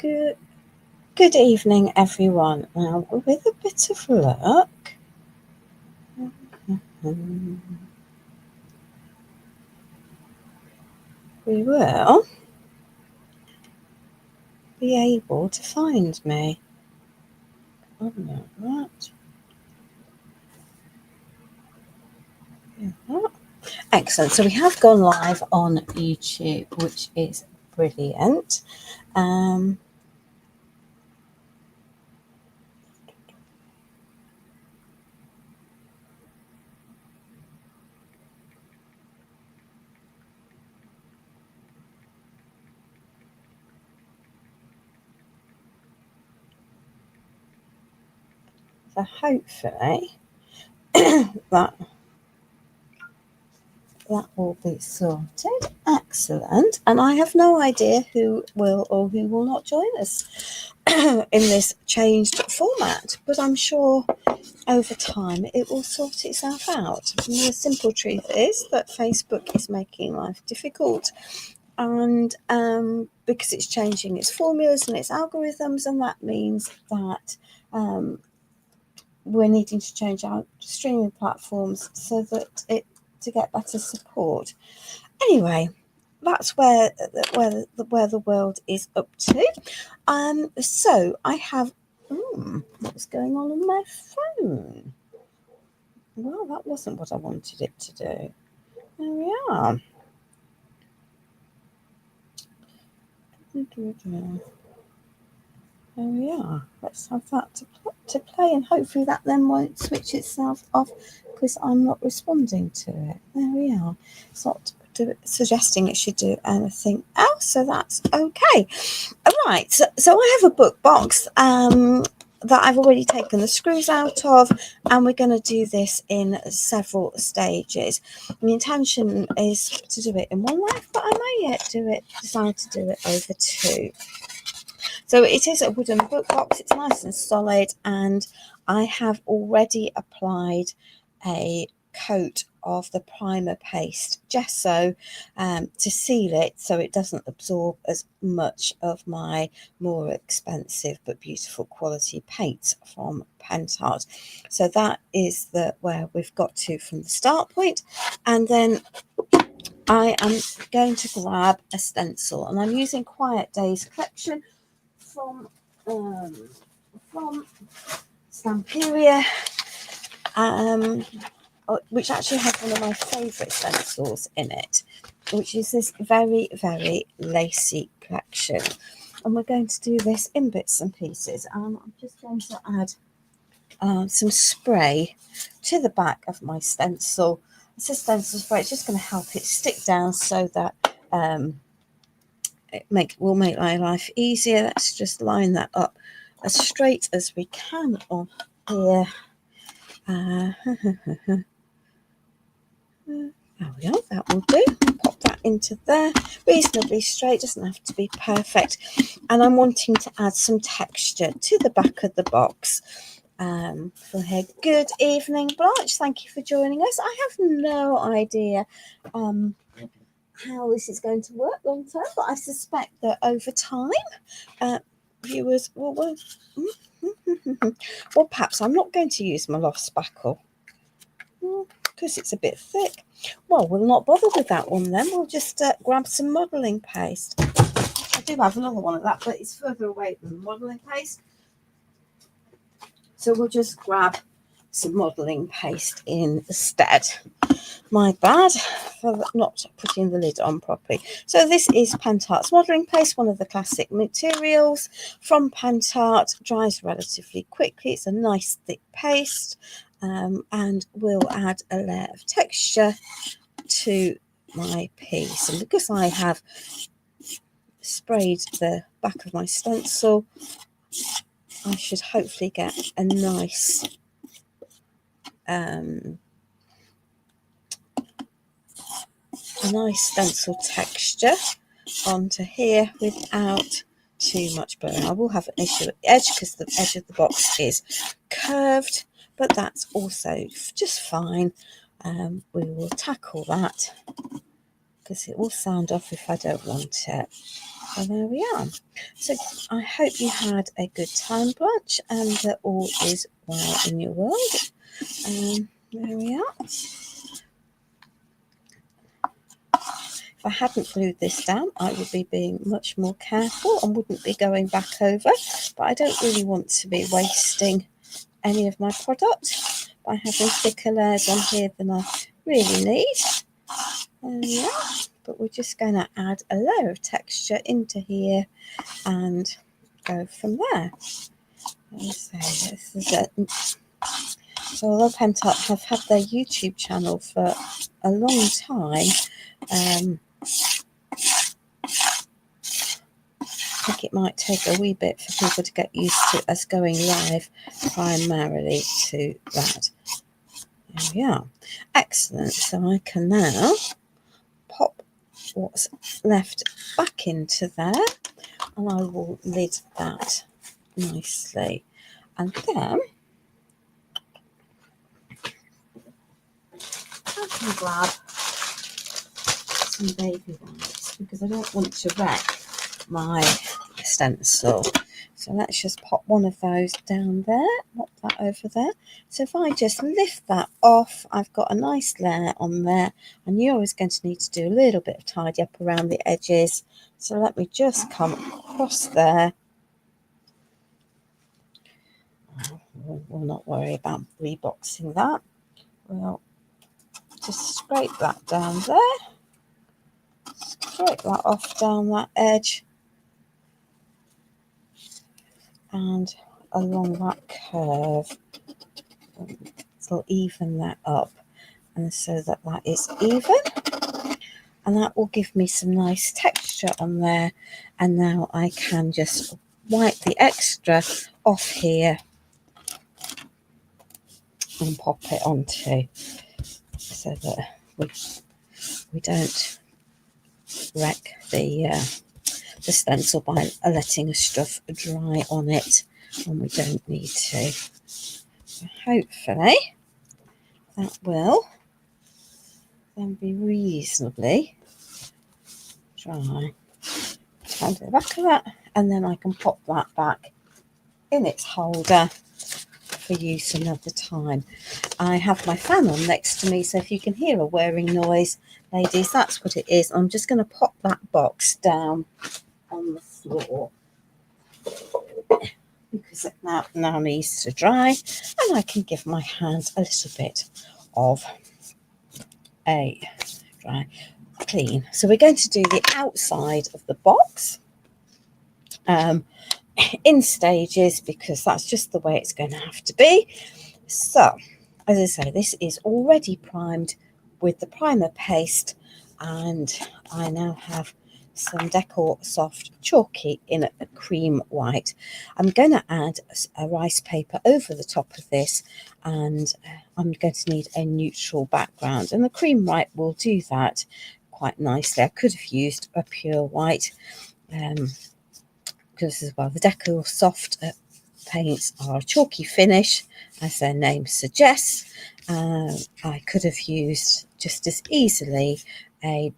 Good evening, everyone. Now, with a bit of luck, we will be able to find me. Oh, no, right. Yeah. Excellent. So we have gone live on YouTube, which is brilliant. So hopefully that will be sorted. Excellent. And I have no idea who will or who will not join us in this changed format, but I'm sure over time it will sort itself out. And the simple truth is that Facebook is making life difficult, and because it's changing its formulas and its algorithms, and that means that we're needing to change our streaming platforms so that to get better support. Anyway, that's where the world is up to. So I have what's going on my phone? Well, that wasn't what I wanted it to do. There we are. There we are. Let's have that to play, and hopefully that then won't switch itself off because I'm not responding to it. There we are. It's not suggesting it should do anything else, so that's okay. All right. So I have a book box that I've already taken the screws out of, and we're going to do this in several stages. And the intention is to do it in one life, but I may yet decide to do it over two. So it is a wooden book box. It's nice and solid, and I have already applied a coat of the primer paste gesso to seal it so it doesn't absorb as much of my more expensive but beautiful quality paint from Pentart. So that is where we've got to from the start point. And then I am going to grab a stencil, and I'm using Quiet Days collection from Stamperia, which actually has one of my favourite stencils in it, which is this very, very lacy collection. And we're going to do this in bits and pieces. I'm just going to add some spray to the back of my stencil. It's a stencil spray. It's just going to help it stick down so that it will make my life easier. Let's just line that up as straight as we can on here. There we are, that will do. Pop that into there, reasonably straight, doesn't have to be perfect. And I'm wanting to add some texture to the back of the box. From here, good evening, Blanche, thank you for joining us. I have no idea how this is going to work long term, but I suspect that over time viewers will well, perhaps I'm not going to use my loft spackle because it's a bit thick. Well, we'll not bother with that one then. We'll just grab some modelling paste. I do have another one of that, but it's further away than the modelling paste, so we'll just grab some modelling paste instead. My bad for not putting the lid on properly. So this is Pentart's modelling paste, one of the classic materials from Pentart. Dries relatively quickly. It's a nice thick paste, and we'll add a layer of texture to my piece. And because I have sprayed the back of my stencil, I should hopefully get a nice stencil texture onto here without too much burn. I will have an issue at the edge because the edge of the box is curved, but that's also just fine. We will tackle that because it will sound off if I don't want it. So there we are. So I hope you had a good time brunch and that all is well in your world. There we are. If I hadn't glued this down, I would be being much more careful and wouldn't be going back over. But I don't really want to be wasting any of my product by having thicker layers on here than I really need. Yeah, but we're just going to add a layer of texture into here and go from there. So this is it. So although Pentart have had their YouTube channel for a long time, I think it might take a wee bit for people to get used to us going live primarily to that. There we are. Excellent. So I can now pop what's left back into there and I will lid that nicely. And then I can grab some baby wipes because I don't want to wreck my stencil. So let's just pop one of those down there, pop that over there. So if I just lift that off, I've got a nice layer on there. I knew I was going to need to do a little bit of tidy up around the edges. So let me just come across there. We'll not worry about reboxing that. We'll just scrape that down there. Scrape that off down that edge. And along that curve, it'll even that up, and so that is even, and that will give me some nice texture on there. And now I can just wipe the extra off here and pop it onto, so that we don't wreck the stencil by letting stuff dry on it, and we don't need to. So hopefully that will then be reasonably dry. Turn to the back of that, and then I can pop that back in its holder for use another time. I have my fan on next to me, so if you can hear a whirring noise, ladies, that's what it is. I'm just going to pop that box down on the floor because it now needs to dry, and I can give my hands a little bit of a dry clean. So we're going to do the outside of the box in stages, because that's just the way it's going to have to be. So as I say, this is already primed with the primer paste, and I now have some Decor Soft Chalky in a cream white. I'm going to add a rice paper over the top of this, and I'm going to need a neutral background, and the cream white will do that quite nicely. I could have used a pure white because as well the Decor Soft paints are a chalky finish, as their name suggests. I could have used just as easily an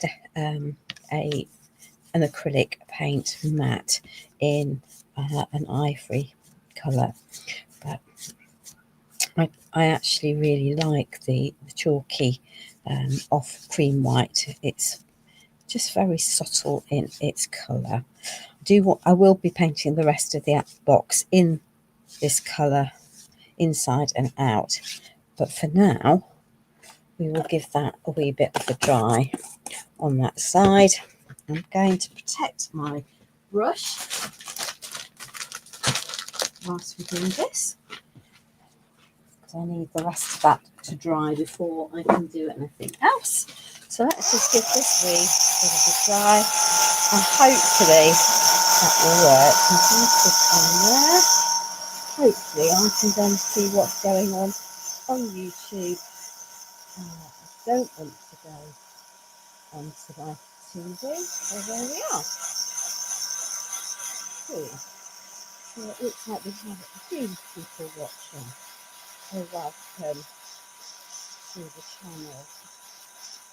acrylic paint matte in an ivory colour, but I actually really like the chalky off cream white. It's just very subtle in its colour. I will be painting the rest of the box in this colour inside and out, but for now we will give that a wee bit of a dry on that side. I'm going to protect my brush whilst we're doing this, because I need the rest of that to dry before I can do anything else. So let's just give this wee bit of a dry, and hopefully that will work. And keep this on there. Hopefully I can then see what's going on YouTube. I don't want to go onto my TV, so there we are. Cool. So it looks like we have a few people watching. So welcome to the channel.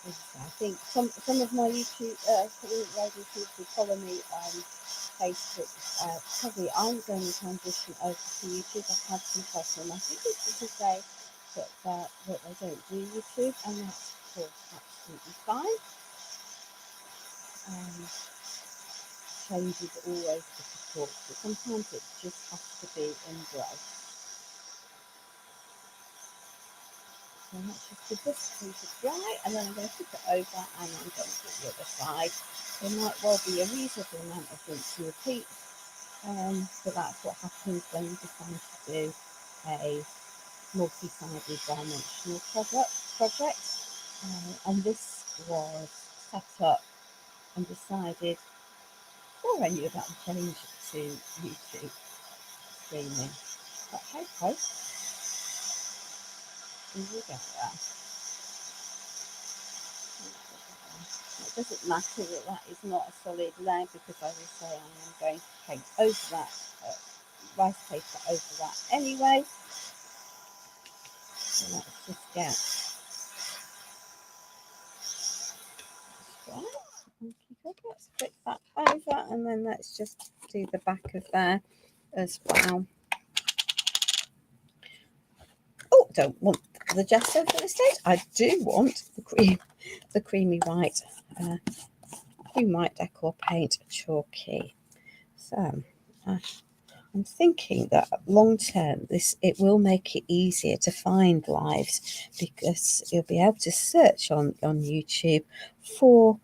I think some of my YouTube, YouTubers who follow me on Facebook, probably I'm going to transition over to YouTube. I've had some personal messages to say that they don't do YouTube, and that's of course absolutely fine. Change is always difficult, but sometimes it just has to be embraced. So let's just give this piece a dry, and then I'm going to flip it over and I'm going to do the other side. There might well be a reasonable amount of rinse and repeat, but that's what happens when you decide to do a multi-sided dimensional project. And this was set up and decided before I knew about the change to YouTube streaming. But hey ho, here we go there. It doesn't matter that is not a solid line, because as I say, I am going to paint over that rice paper over that anyway. So let's just get let's flip that over, and then let's just do the back of there as well. Oh, don't want the gesso for this stage. I do want the creamy white decor paint chalky. So I'm thinking that long term it will make it easier to find lives, because you'll be able to search on YouTube for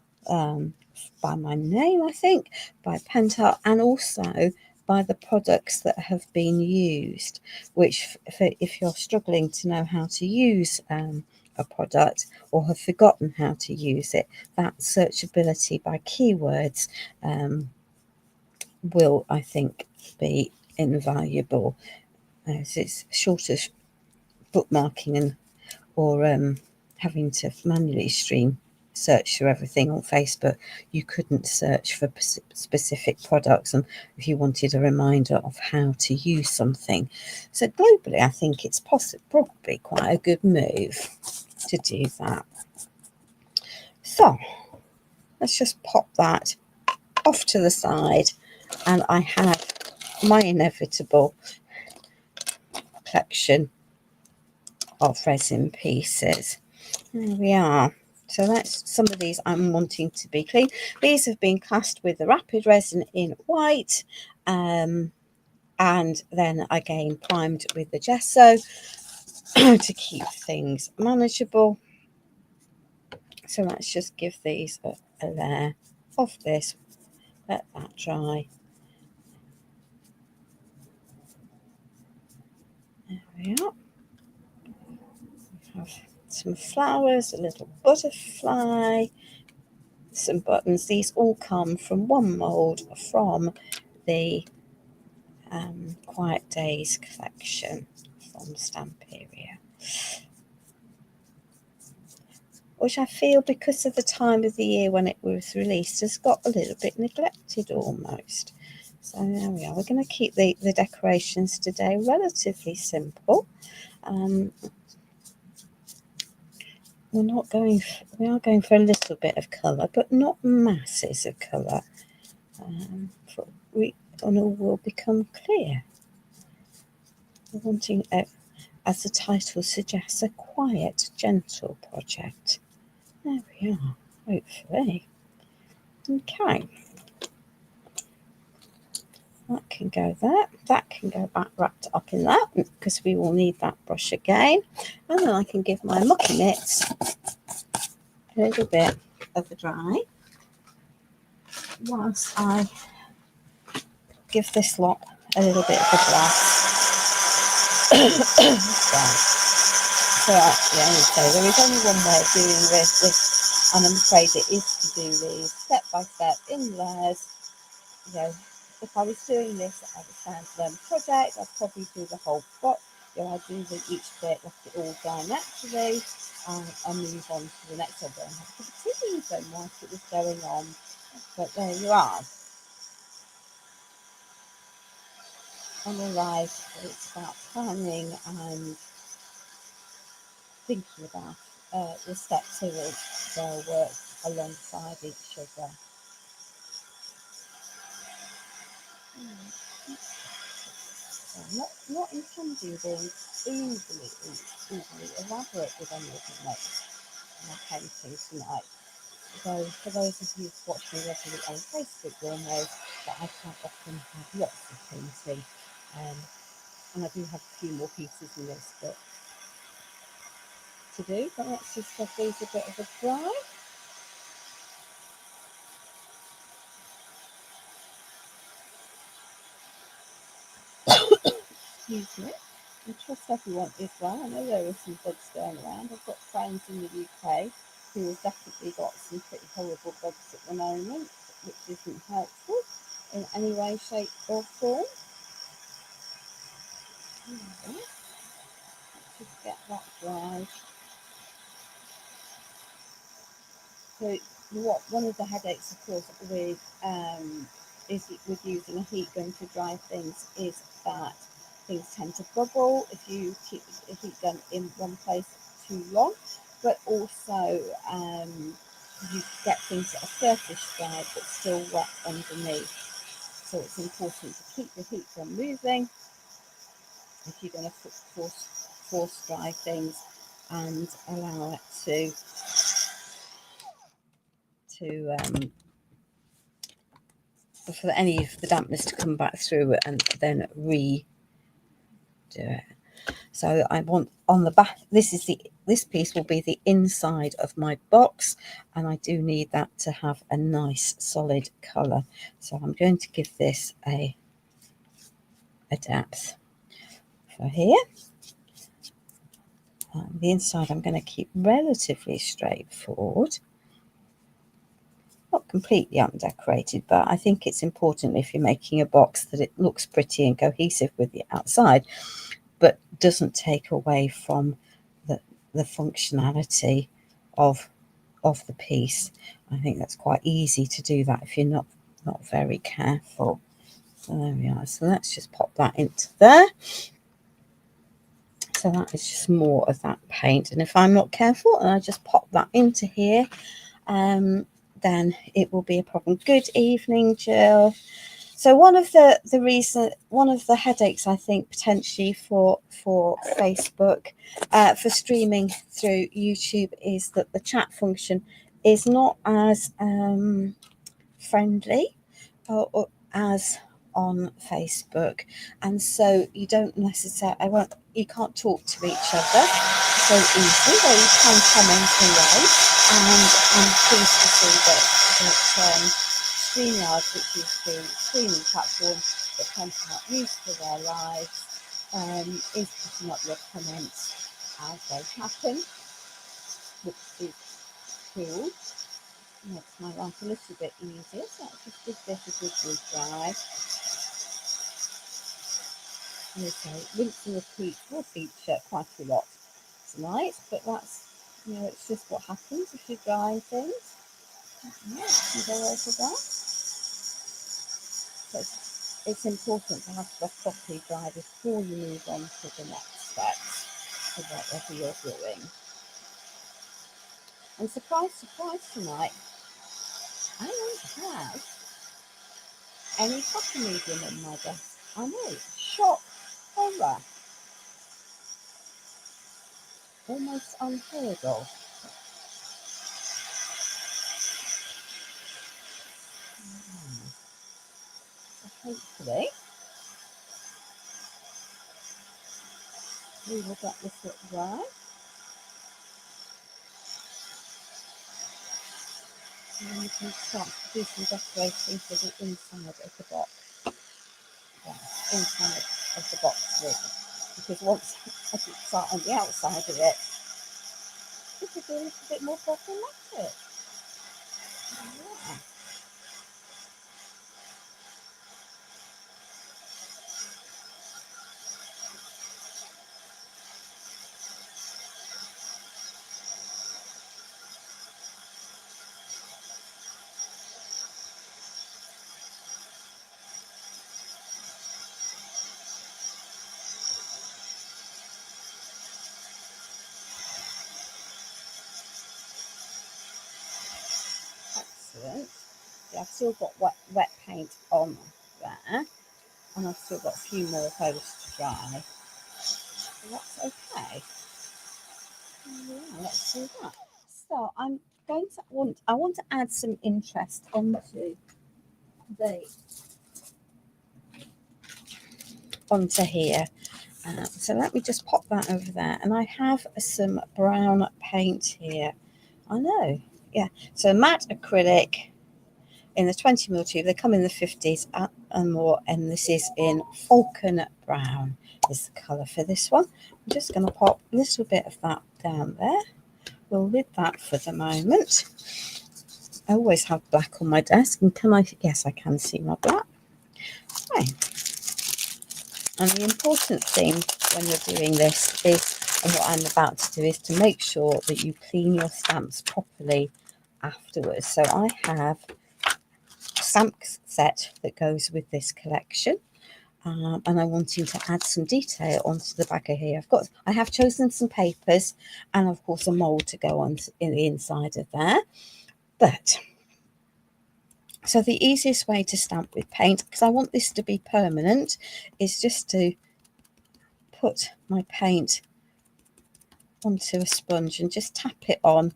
by my name, I think, by Pentart, and also by the products that have been used, which if you're struggling to know how to use a product or have forgotten how to use it, that searchability by keywords will, I think, be invaluable, as it's short of bookmarking or having to manually search for everything on Facebook. You couldn't search for specific products, and if you wanted a reminder of how to use something. So globally, I think it's probably quite a good move to do that. So let's just pop that off to the side, and I have my inevitable collection of resin pieces. There we are. So that's some of these I'm wanting to be clean. These have been cast with the rapid resin in white, and then again primed with the gesso to keep things manageable. So let's just give these a layer of this, let that dry. There we are. We have some flowers, a little butterfly, some buttons. These all come from one mould from the Quiet Days collection from Stamperia, which I feel, because of the time of the year when it was released, has got a little bit neglected almost. So there we are. We're going to keep the decorations today relatively simple. We are going for a little bit of colour, but not masses of colour. And all will become clear. We're wanting, as the title suggests, a quiet, gentle project. There we are, hopefully. Okay. That can go there. That can go back wrapped up in that, because we will need that brush again. And then I can give my mucky mitts a little bit of a dry, whilst I give this lot a little bit of a blast. So there is only one way of doing this, and I'm afraid it is to do these step by step in layers. You know, if I was doing this as a standalone project, I'd probably do the whole plot. I'd do each bit, let it all dry naturally, and move on to the next one. I have a cup of tea even whilst it was going on. But there you are. On the life, it's about planning and thinking about the steps here they'll work alongside each other. Not intending being easily elaborate with any of the notes my painting tonight. Though for those of you who watch me regularly on Facebook, you'll know that I quite often have lots of painting, and I do have a few more pieces in this book to do. But let's just give these a bit of a dry. Excuse me. I trust everyone is well. I know there are some bugs going around. I've got friends in the UK who have definitely got some pretty horrible bugs at the moment, which isn't helpful in any way, shape or form. Let's just get that dried. So one of the headaches, of course, with using a heat gun to dry things is that things tend to bubble if you keep a heat gun in one place too long, but also you get things that are surface dried but still wet underneath. So it's important to keep the heat gun moving if you're going to force dry things and allow it for any of the dampness to come back through and then redo it. So I want on the back, this piece will be the inside of my box, and I do need that to have a nice solid colour. So I'm going to give this a depth for here. The inside I'm going to keep relatively straightforward. Not completely undecorated, but I think it's important if you're making a box that it looks pretty and cohesive with the outside, but doesn't take away from the functionality of the piece. I think that's quite easy to do that if you're not very careful. So there we are. So let's just pop that into there. So that is just more of that paint, and if I'm not careful and I just pop that into here, then it will be a problem. Good evening, Jill. So one of the headaches I think potentially for Facebook for streaming through YouTube is that the chat function is not as friendly or as on Facebook, and so you don't necessarily you can't talk to each other so easily, though you can comment away. And I'm pleased to see that StreamYard, which is the streaming platform that Pentart use for their lives, is putting up your comments as they happen, which is cool. Makes my life a little bit easier. So let's just give this a good dry. Okay, rinse and repeat will feature quite a lot tonight, but that's, it's just what happens if you're drying things. Yeah, you go over that. So it's important to have stuff properly dry before you move on to the next steps of whatever you're doing. And surprise, surprise tonight, I don't have any copy medium on my desk. I know, shock, horror. Almost unheard of. So hopefully we will get this look right. And then we can start to do some decorating for the inside of the box. Yeah, inside of the box really. Because once I start on the outside of it, it could be a little bit more problematic. Yeah. different. Yeah, I've still got wet paint on there, and I've still got a few more of those to dry. So that's okay. Yeah, let's do that. So I'm going to I want to add some interest onto here. So let me just pop that over there, and I have some brown paint here. I know, yeah. So matte acrylic in the 20mm tube. They come in the 50s and more, and this is in Falcon Brown is the colour for this one. I'm just going to pop a little bit of that down there. We'll leave that for the moment. I always have black on my desk, and yes, I can see my black. Okay. And the important thing when you're doing this is, and what I'm about to do, is to make sure that you clean your stamps properly afterwards. So I have a stamp set that goes with this collection, and I'm wanting to add some detail onto the back of here. I have chosen some papers and of course a mould to go on in the inside of there. But so the easiest way to stamp with paint, because I want this to be permanent, is just to put my paint onto a sponge and just tap it on.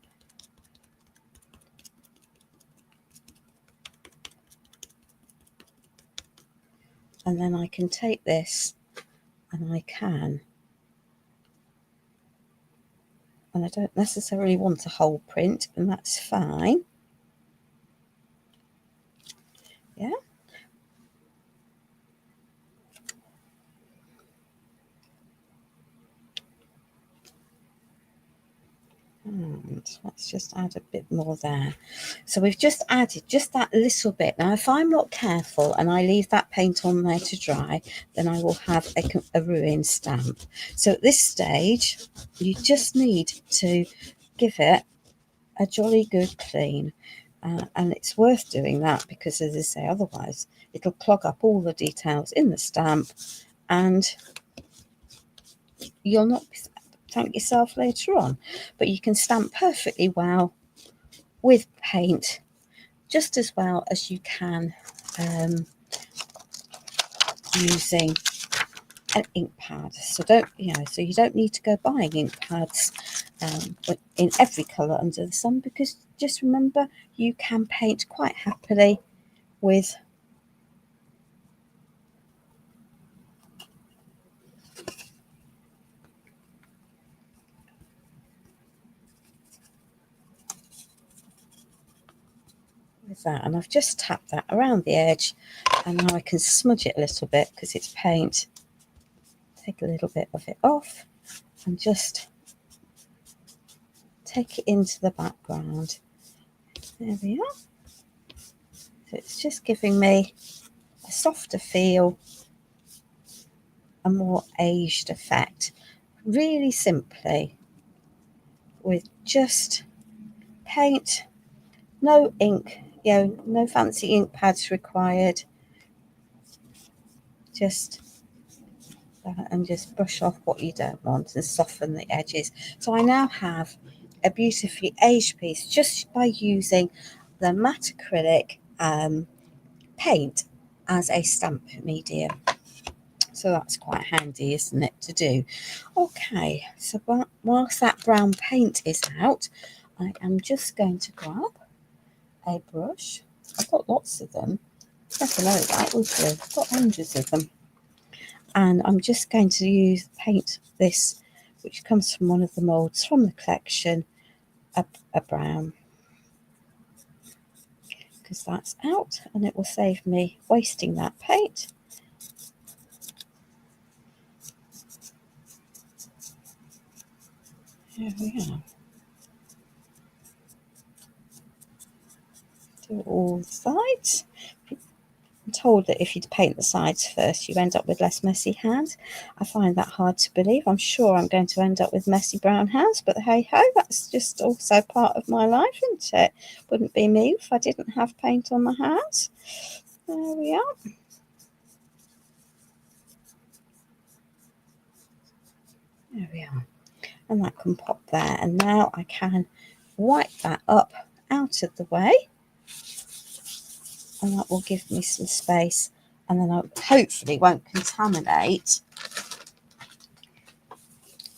And then I can take this and I don't necessarily want a whole print, and that's fine. Yeah. And let's just add a bit more there. So we've just added just that little bit. Now, if I'm not careful and I leave that paint on there to dry, then I will have a ruined stamp. So at this stage, you just need to give it a jolly good clean. And it's worth doing that because, as I say, otherwise it'll clog up all the details in the stamp, and you'll not thank yourself later on. But you can stamp perfectly well with paint, just as well as you can using an ink pad. So you don't need to go buying ink pads in every colour under the sun, because just remember, you can paint quite happily with that. And I've just tapped that around the edge, and now I can smudge it a little bit because it's paint. Take a little bit of it off and just take it into the background. There we are. So it's just giving me a softer feel, a more aged effect, really simply with just paint, no ink, no fancy ink pads required. Just that, and just brush off what you don't want and soften the edges. So I now have a beautifully aged piece just by using the matte acrylic paint as a stamp medium. So that's quite handy, isn't it, to do? Okay, so whilst that brown paint is out, I am just going to grab a brush. I've got lots of them. Never know that, would you? I've got hundreds of them. And I'm just going to paint this, which comes from one of the moulds from the collection, a brown, because that's out and it will save me wasting that paint. There we are. Do all the sides. I'm told that if you paint the sides first, you end up with less messy hands. I find that hard to believe. I'm sure I'm going to end up with messy brown hands, but hey ho, that's just also part of my life, isn't it? Wouldn't be me if I didn't have paint on my hands. There we are. There we are. And that can pop there. And now I can wipe that up out of the way. and that will give me some space, and then I hopefully won't contaminate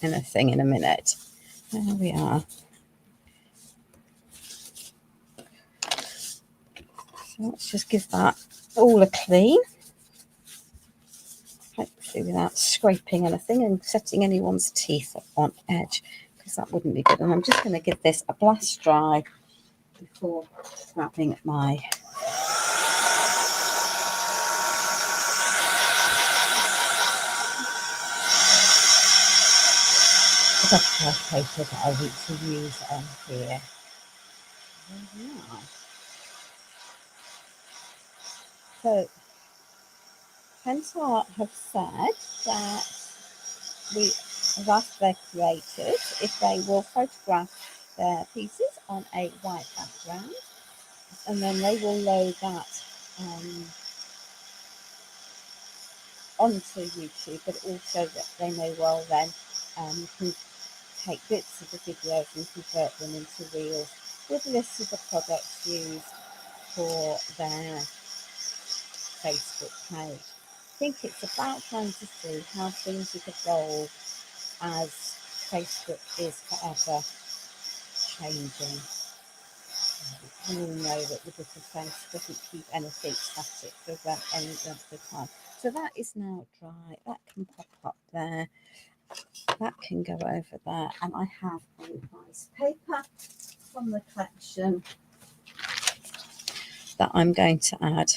anything in a minute. There we are. So let's just give that all a clean, hopefully without scraping anything and setting anyone's teeth on edge, because that wouldn't be good. And I'm just going to give this a blast dry before grabbing my butterfly paper that I want to use on here. There we are. So Pentart have said that we have asked their creators if they will photograph their pieces on a white background, and then they will load that onto YouTube, but also that they may well then can take bits of the videos and convert them into reels with lists of the products used for their Facebook page. I think it's about time to see how things have evolved as Facebook is forever changing. We all know that the book of face doesn't keep anything static for any length of time. So that is now dry. That can pop up there. That can go over there. And I have a nice paper from the collection that I'm going to add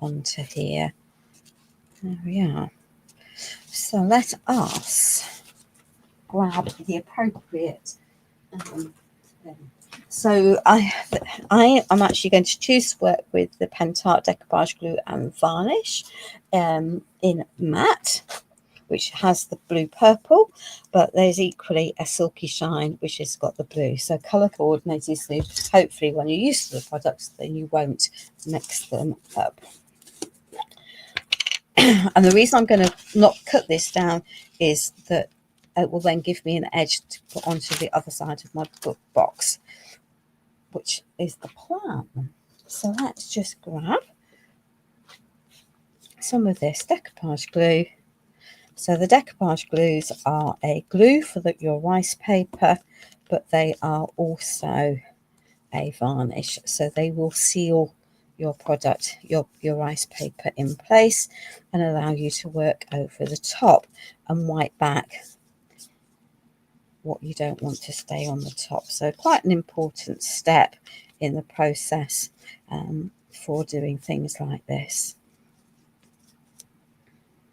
onto here. There we are. So let us grab the appropriate thing. So I am actually going to choose to work with the Pentart decoupage glue and varnish in matte, which has the blue purple, but there's equally a silky shine which has got the blue. So colour coordinated, so hopefully when you're used to the products then you won't mix them up. And the reason I'm going to not cut this down is that it will then give me an edge to put onto the other side of my book box, which is the plan. So let's just grab some of this decoupage glue. So the decoupage glues are a glue for your rice paper, but they are also a varnish. So they will seal your product, your rice paper in place and allow you to work over the top and wipe back what you don't want to stay on the top. So quite an important step in the process for doing things like this.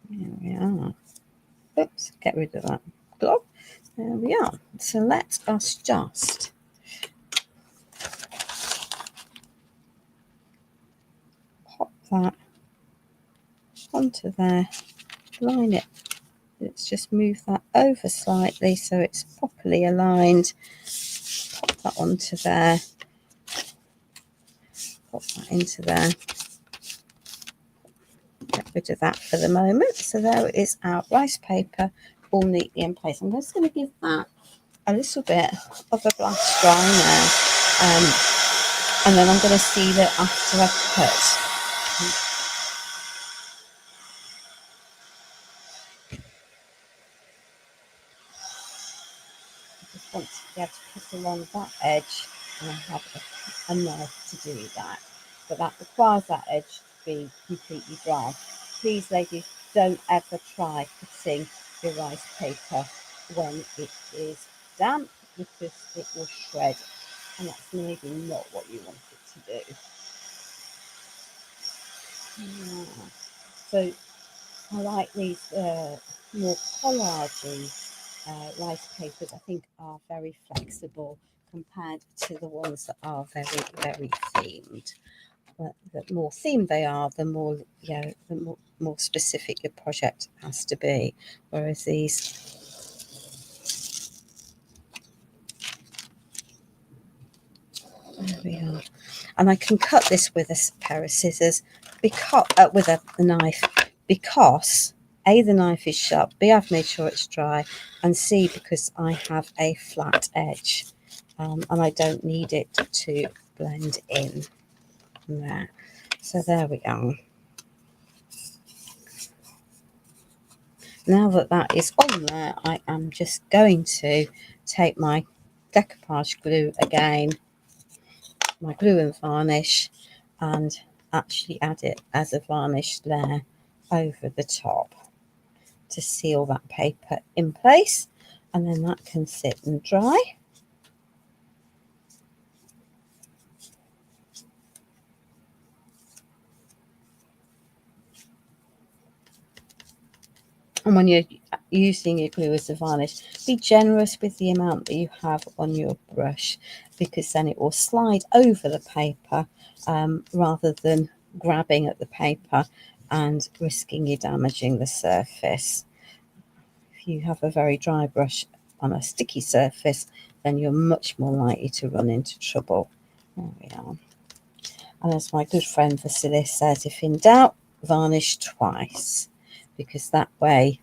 There we are. Oops, get rid of that glove. There we are. So let us just pop that onto there, line it. Let's just move that over slightly so it's properly aligned. Pop that onto there. Pop that into there. Get rid of that for the moment. So there is our rice paper all neatly in place. I'm just going to give that a little bit of a blast dry now, and then I'm going to seal it after I've cut. I just want to be able to cut along that edge, and I have a knife to do that, but that requires that edge to be completely dry. Please, ladies, don't ever try cutting your rice paper when it is damp, because it will shred, and that's maybe not what you want it to do. Yeah. So I like these more collagey rice papers. I think are very flexible compared to the ones that are very, very themed. But the more themed they are, the more the more specific your project has to be. Whereas these, there we are, and I can cut this with a pair of scissors, because with a knife, because A, the knife is sharp, B, I've made sure it's dry, and C, because I have a flat edge, and I don't need it to blend in there. So there we are. Now that that is on there, I am just going to take my decoupage glue again, my glue and varnish, and actually add it as a varnish layer over the top to seal that paper in place, and then that can sit and dry. And when you're using your glue as a varnish, be generous with the amount that you have on your brush, because then it will slide over the paper rather than grabbing at the paper and risking you damaging the surface. If you have a very dry brush on a sticky surface, then you're much more likely to run into trouble. There we are. And as my good friend Vasily says, if in doubt, varnish twice, because that way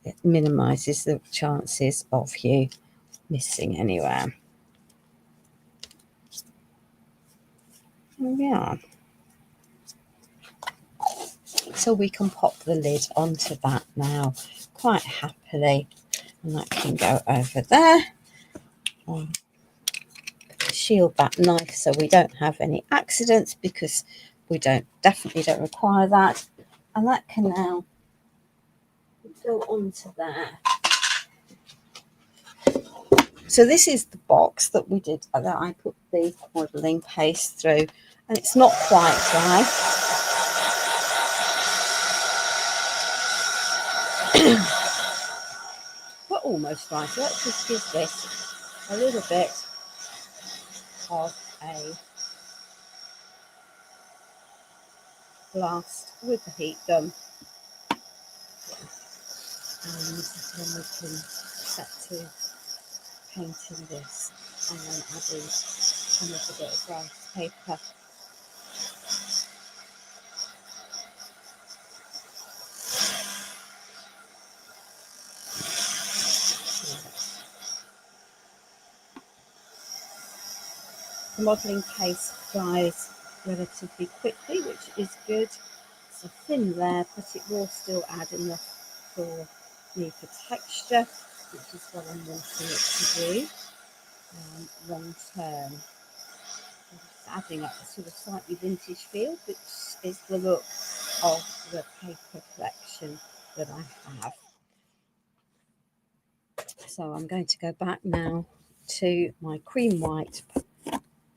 it minimises the chances of you missing anywhere. There we are. So we can pop the lid onto that now quite happily, and that can go over there. Shield that knife so we don't have any accidents, because we definitely don't require that, and that can now go onto there. So this is the box that we did, that I put the modelling paste through, and it's not quite dry. But almost dry. So let's just give this a little bit of a blast with the heat gun, and then we can set to painting this, and then adding a little bit of rice paper. The modelling paste dries relatively quickly, which is good. It's a thin layer, but it will still add enough for me for texture, which is what I'm wanting it to do long term. Just adding up a sort of slightly vintage feel, which is the look of the paper collection that I have. So I'm going to go back now to my cream white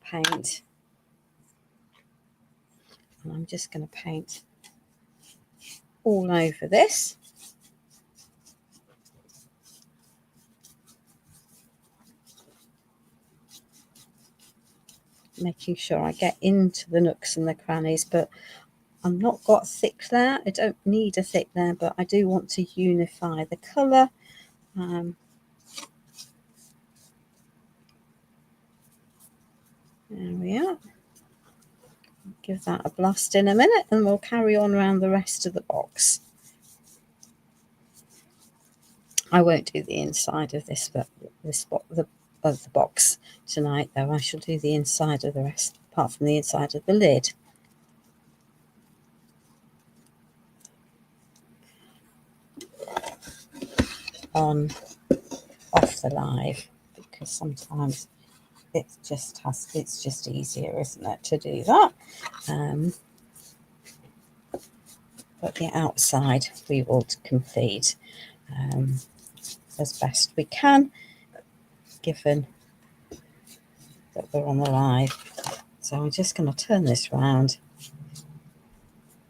paint, and I'm just going to paint all over this. Making sure I get into the nooks and the crannies, but I've not got a thick layer. I don't need a thick layer, but I do want to unify the colour. There we are. Give that a blast in a minute, and we'll carry on around the rest of the box. I won't do the inside of this, but of the box tonight, though. I shall do the inside of the rest, apart from the inside of the lid. Off the live, because sometimes it's just easier, isn't it, to do that. But the outside we will complete as best we can, given that we're on the live. So I'm just going to turn this round,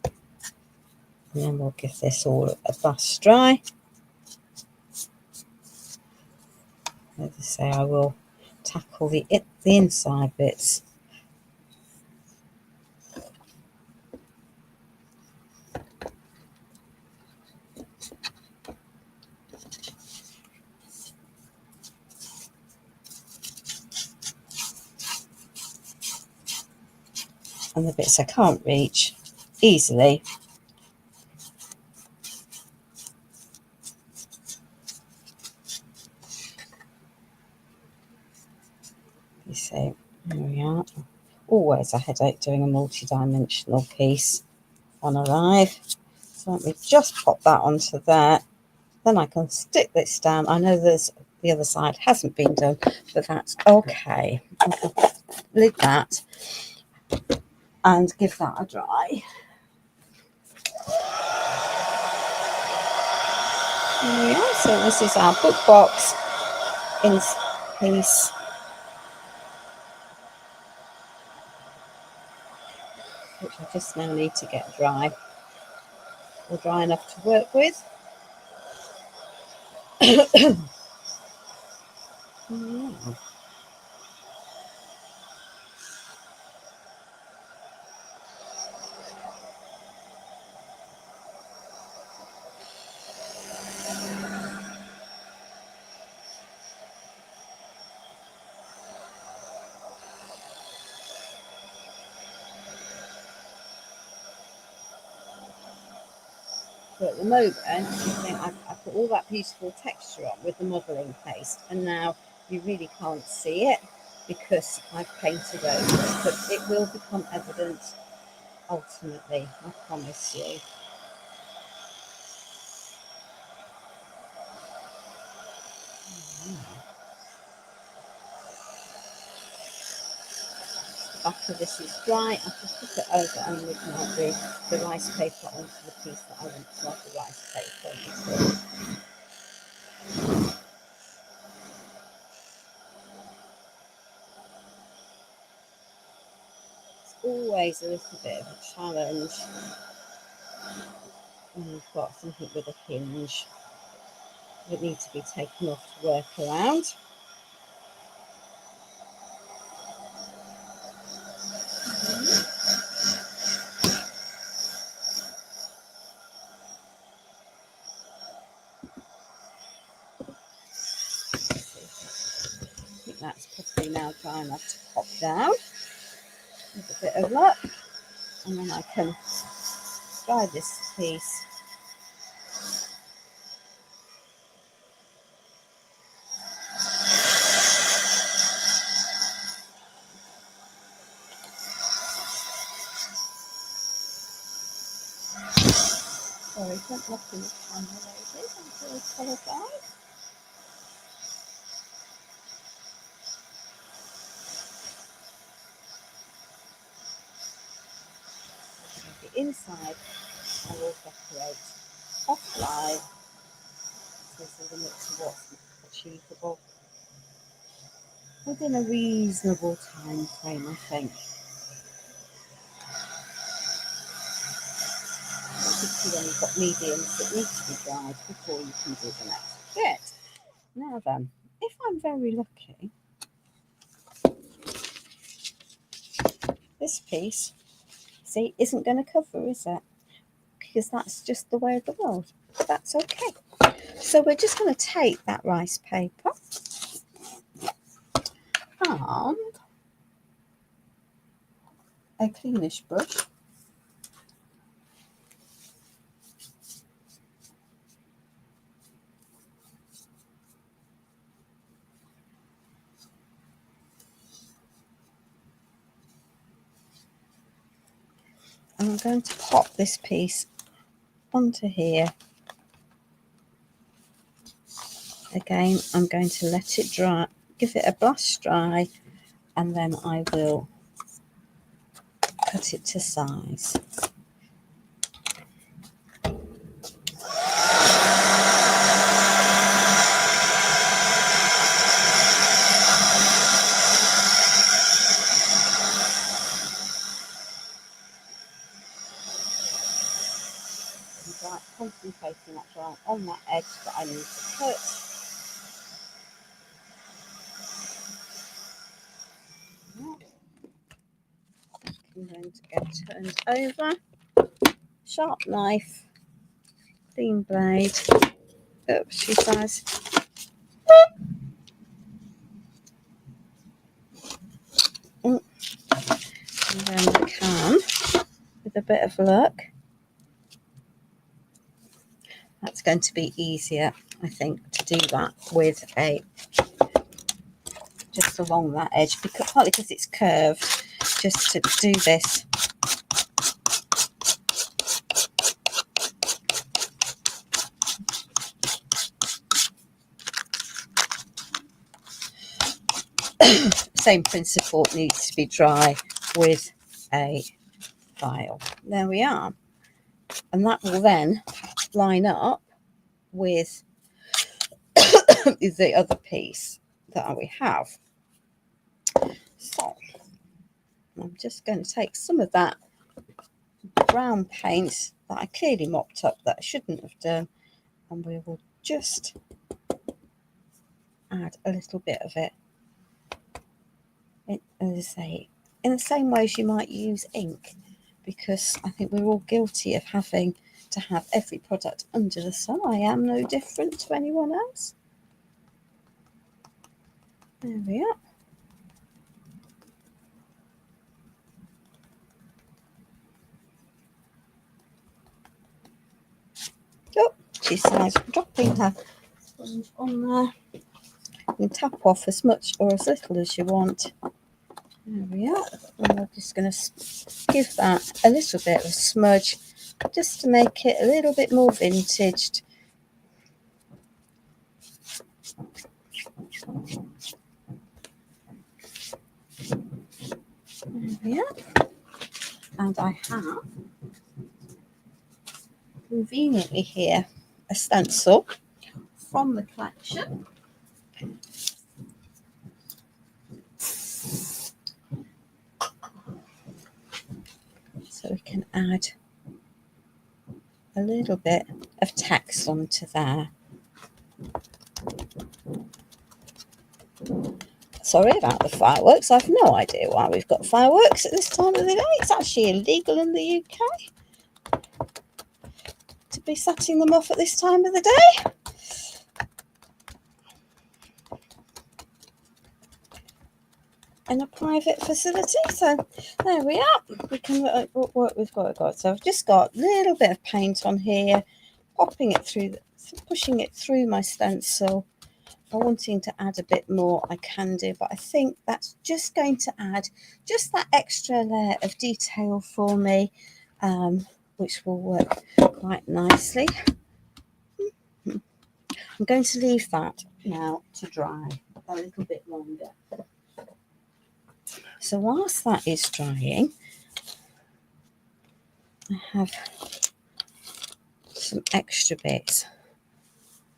and then we'll give this all a blast dry. As I say, I will tackle the inside bits. And the bits I can't reach easily, you see, there we are. always a headache doing a multi-dimensional piece on a live. So let me just pop that onto there. Then I can stick this down. I know there's the other side hasn't been done, but that's okay. I can lid that and give that a dry. There we are. So this is our book box in piece. Which I just now need to get dry. Or dry enough to work with. Yeah. So at the moment, I put all that beautiful texture on with the modelling paste, and now you really can't see it because I've painted over it, but it will become evident ultimately, I promise you. After this is dry, I just put it over and we can have the rice paper onto the piece that I want to have the rice paper into. It's always a little bit of a challenge when you've got something with a hinge that needs to be taken off to work around. I think that's probably now dry enough to pop down with a bit of luck, and then I can dry this piece. Sorry, don't look in the camera, ladies. I'm so apologise. The inside I will decorate offline. There's a limit to what's achievable within a reasonable time frame, I think. Particularly when you've got mediums that need to be dried before you can do the next bit. Now then, if I'm very lucky, this piece, see, isn't going to cover, is it? Because that's just the way of the world. That's okay. So we're just going to take that rice paper and a cleanish brush. And I'm going to pop this piece onto here. Again, I'm going to let it dry, give it a brush dry, and then I will cut it to size. Concentrating that dry on that edge that I need to cut. I'm going to get turned over. Sharp knife, clean blade. Oops, she says. And then I can, with a bit of luck, that's going to be easier, I think, to do that with a just along that edge, because partly because it's curved, just to do this. Same principle, it needs to be dry with a file. There we are. And that will then line up with the other piece that we have. So I'm just going to take some of that brown paint that I clearly mopped up that I shouldn't have done, and we will just add a little bit of it. As I say, in the same way as you might use ink, because I think we're all guilty of having to have every product under the sun. I am no different to anyone else. There we are. Oh, she's dropping her sponge on there. You can tap off as much or as little as you want. There we are. And we're just going to give that a little bit of a smudge just to make it a little bit more vintaged. There we are. And I have conveniently here a stencil from the collection. So we can add a little bit of text onto there. Sorry about the fireworks. I've no idea why we've got fireworks at this time of the day. It's actually illegal in the UK to be setting them off at this time of the day. In a private facility. So there we are. We can look what we've got. So I've just got a little bit of paint on here, popping it through, pushing it through my stencil. If I'm wanting to add a bit more, I can do, but I think that's just going to add just that extra layer of detail for me, which will work quite nicely. I'm going to leave that now to dry a little bit longer. So whilst that is drying, I have some extra bits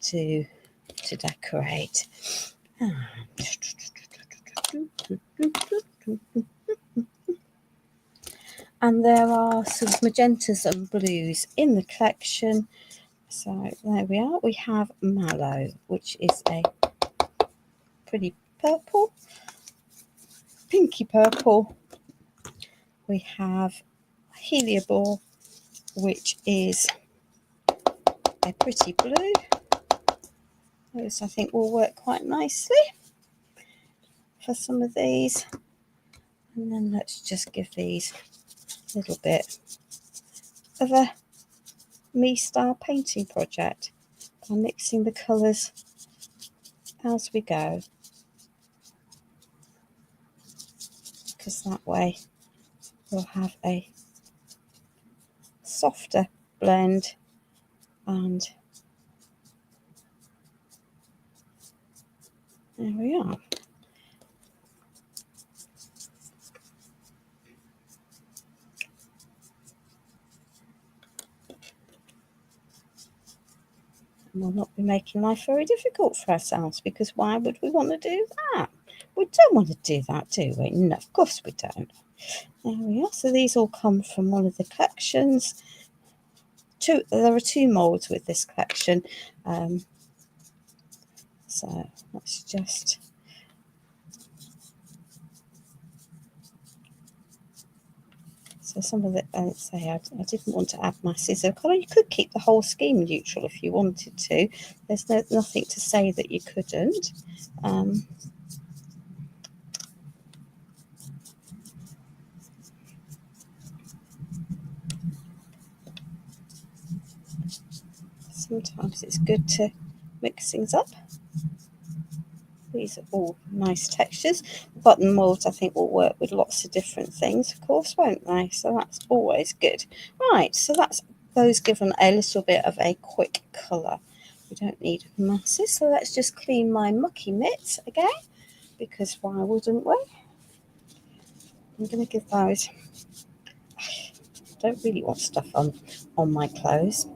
to decorate. And there are some magentas and blues in the collection. So there we are. We have mallow, which is a pretty purple, pinky purple. We have heliobore, which is a pretty blue. Those I think will work quite nicely for some of these. And then let's just give these a little bit of a me style painting project by mixing the colours as we go, because that way we'll have a softer blend. And there we are. And we'll not be making life very difficult for ourselves, because why would we want to do that? We don't want to do that, do we? No, of course we don't. There we are. So these all come from one of the collections. There are 2 moulds with this collection. So let's just so some of it, let's say I didn't want to add masses of colour. You could keep the whole scheme neutral if you wanted to. There's nothing to say that you couldn't. Sometimes it's good to mix things up. These are all nice textures. Button molds, I think, will work with lots of different things, of course, won't they? So that's always good. Right, so that's those given a little bit of a quick colour. We don't need masses, so let's just clean my mucky mitts again, because why wouldn't we? I'm going to give those... I don't really want stuff on my clothes,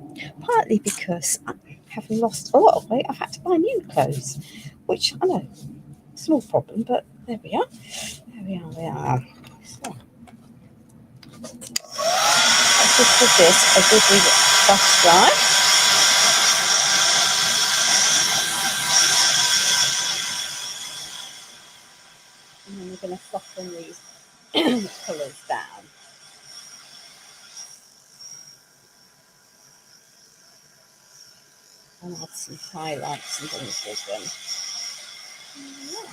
partly because having lost a lot of weight, I've had to buy new clothes, which I know, small problem, but there we are. There we are. So, let's just give this a good brush dry. And then we're going to soften these colours down. And add some highlights and things with them. Yeah.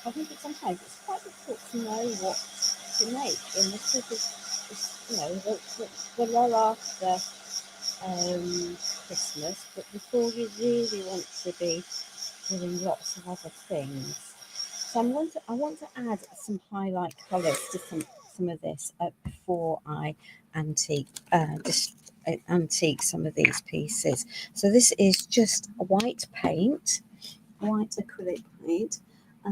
I think that sometimes it's quite difficult to know what to make in the sort of, the lull after Christmas, but before you really want to be doing lots of other things. So I want to add some highlight colours to some of this before I antique some of these pieces. So this is just a white paint, white acrylic paint. I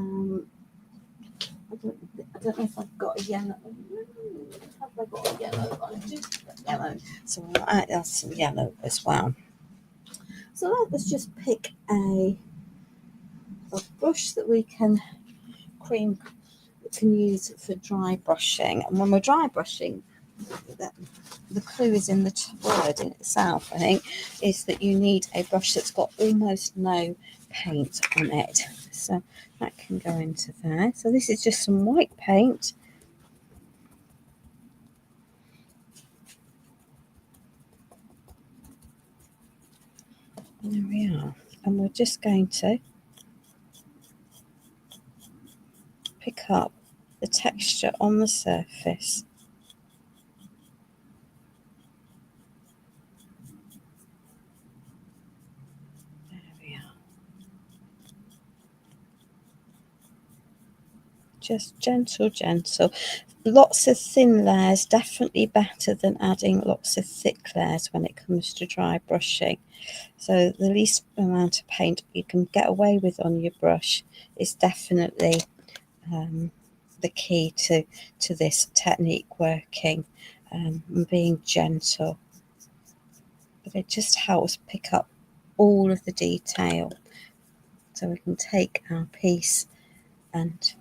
don't know if I've got a yellow. Have I got a yellow? I do have yellow. So I'll add some yellow as well. So let's just pick a brush that we can use for dry brushing. And when we're dry brushing, the clue is in the word in itself, I think, is that you need a brush that's got almost no paint on it. So that can go into there. So this is just some white paint. And there we are. And we're just going to pick up the texture on the surface. There we are. Just gentle. Lots of thin layers, definitely better than adding lots of thick layers when it comes to dry brushing. So the least amount of paint you can get away with on your brush is definitely the key to this technique working, and being gentle. But it just helps pick up all of the detail, so we can take our piece and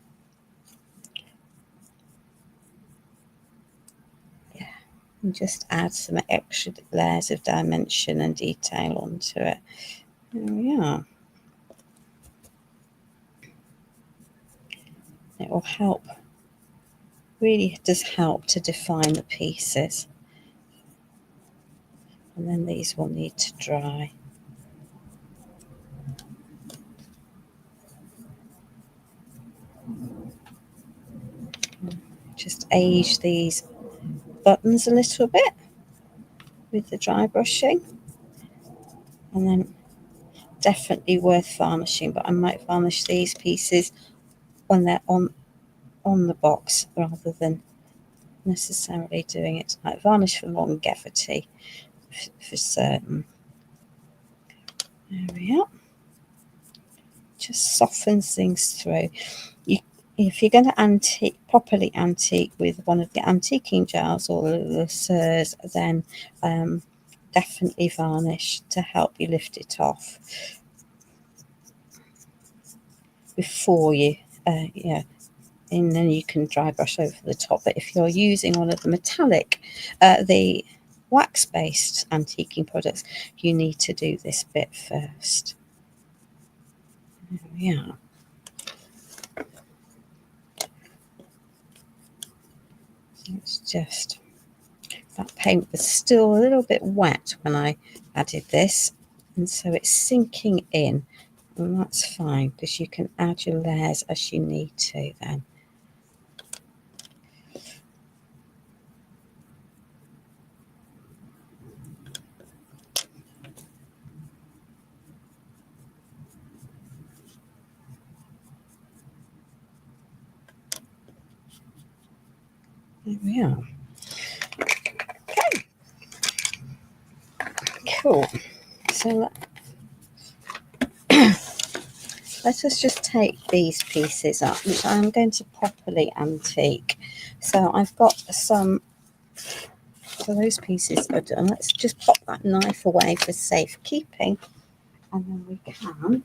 just add some extra layers of dimension and detail onto it. There we are. It will help, really does help to define the pieces. And then these will need to dry. Just age these buttons a little bit with the dry brushing, and then definitely worth varnishing, but I might varnish these pieces when they're on the box rather than necessarily doing it tonight. Varnish for longevity for certain. There we are. Just softens things through. If you're going to properly antique with one of the antiquing gels or the Sirs, then definitely varnish to help you lift it off before you, and then you can dry brush over the top. But if you're using one of the metallic, the wax-based antiquing products, you need to do this bit first. There we are. It's just, that paint was still a little bit wet when I added this, and so it's sinking in, and that's fine because you can add your layers as you need to then. There we are. Okay. Cool. So let us just take these pieces up, which I'm going to properly antique. So I've got some, so those pieces are done. Let's just pop that knife away for safekeeping, and then we can